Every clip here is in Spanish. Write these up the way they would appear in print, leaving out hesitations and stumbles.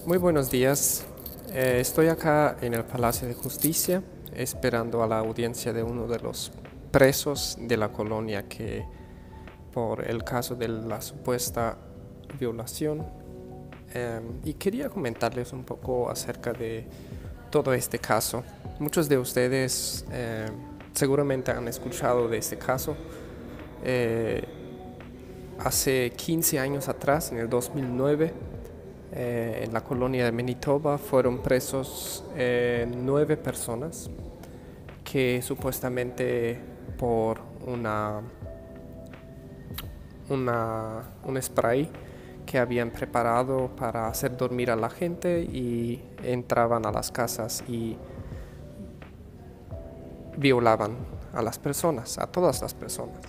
Muy buenos días. Estoy acá en el Palacio de Justicia esperando a la audiencia de uno de los presos de la colonia que por el caso de la supuesta violación. Y quería comentarles un poco acerca de todo este caso. Muchos de ustedes seguramente han escuchado de este caso. Hace 15 años atrás, en el 2009, en la colonia de Manitoba fueron presos 9 personas que supuestamente por un spray que habían preparado para hacer dormir a la gente y entraban a las casas y violaban a las personas, a todas las personas.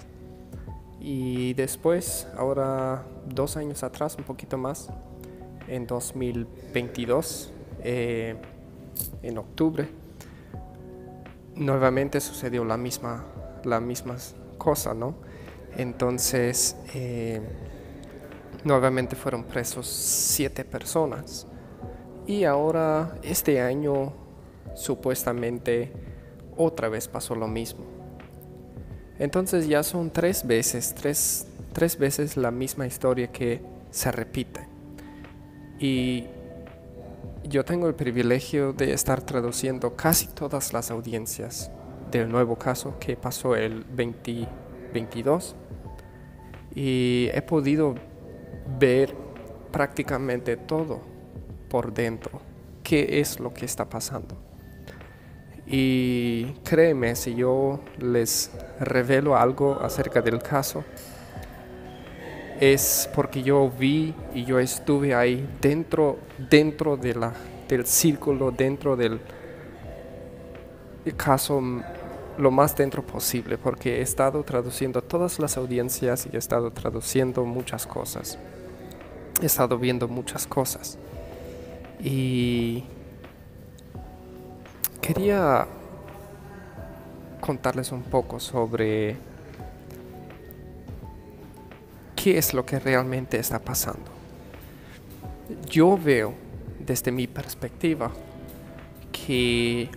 Y después, ahora 2 años atrás, un poquito más, en 2022, en octubre, nuevamente sucedió la misma cosa, ¿no? Entonces, nuevamente fueron presos 7 personas. Y ahora, este año, supuestamente, otra vez pasó lo mismo. Entonces ya son 3 veces la misma historia que se repite. Y yo tengo el privilegio de estar traduciendo casi todas las audiencias del nuevo caso que pasó el 2022 y he podido ver prácticamente todo por dentro, qué es lo que está pasando. Y créeme, si yo les revelo algo acerca del caso, es porque yo vi y yo estuve ahí dentro del círculo, dentro del caso, lo más dentro posible, porque he estado traduciendo todas las audiencias y he estado traduciendo muchas cosas. He estado viendo muchas cosas. Y quería contarles un poco sobre qué es lo que realmente está pasando. Yo veo desde mi perspectiva que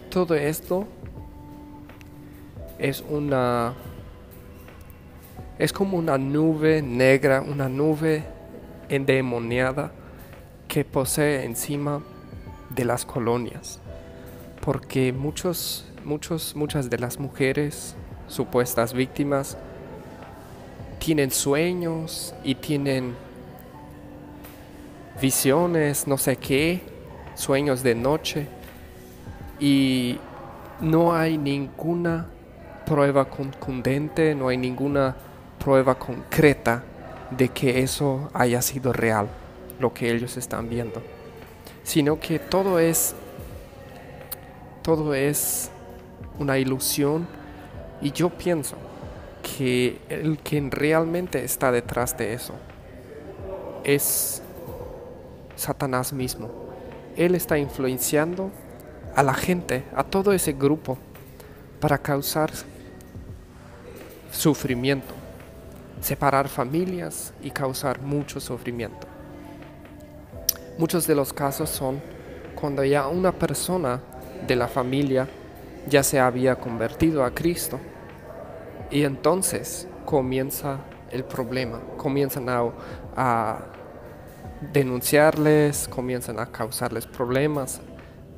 todo esto es como una nube negra, una nube endemoniada que posee encima de las colonias, porque muchas de las mujeres supuestas víctimas tienen sueños y tienen visiones, no sé qué, sueños de noche, y no hay ninguna prueba contundente, no hay ninguna prueba concreta de que eso haya sido real, lo que ellos están viendo, sino que todo es una ilusión. Y yo pienso que el que realmente está detrás de eso es Satanás mismo. Él está influenciando a la gente, a todo ese grupo, para causar sufrimiento, separar familias y causar mucho sufrimiento. Muchos de los casos son cuando ya una persona de la familia ya se había convertido a Cristo y entonces comienza el problema, comienzan a denunciarles, comienzan a causarles problemas,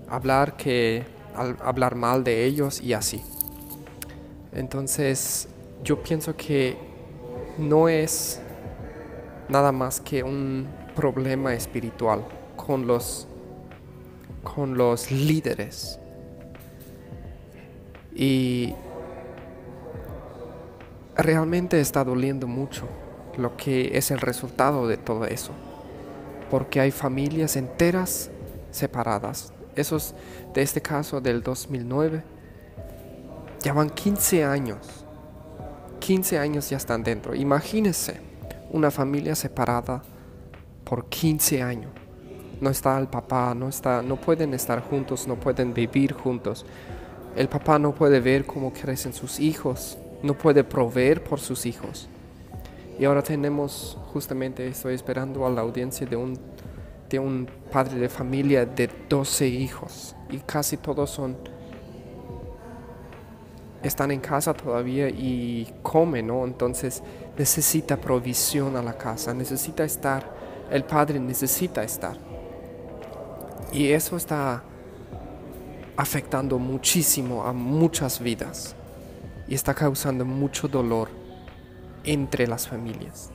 hablar mal de ellos y así. Entonces yo pienso que no es nada más que un problema espiritual con los líderes. Y realmente está doliendo mucho lo que es el resultado de todo eso, porque hay familias enteras separadas. Esos de este caso del 2009 ya van 15 años. 15 años ya están dentro. Imagínense una familia separada por 15 años. No está el papá, no pueden estar juntos, no pueden vivir juntos. El papá no puede ver cómo crecen sus hijos, no puede proveer por sus hijos. Y ahora justamente estoy esperando a la audiencia de de un padre de familia de 12 hijos y casi todos están en casa todavía y comen, ¿no? Entonces necesita provisión a la casa, necesita estar, el padre necesita estar. Y eso está afectando muchísimo a muchas vidas y está causando mucho dolor entre las familias.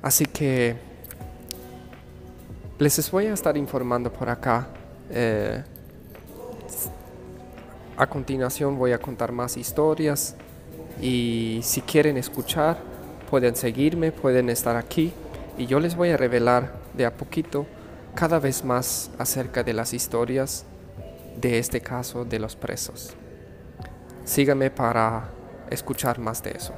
Así que les voy a estar informando por acá. A continuación voy a contar más historias y si quieren escuchar pueden seguirme, pueden estar aquí y yo les voy a revelar de a poquito cada vez más acerca de las historias de este caso de los presos. Síganme para escuchar más de eso.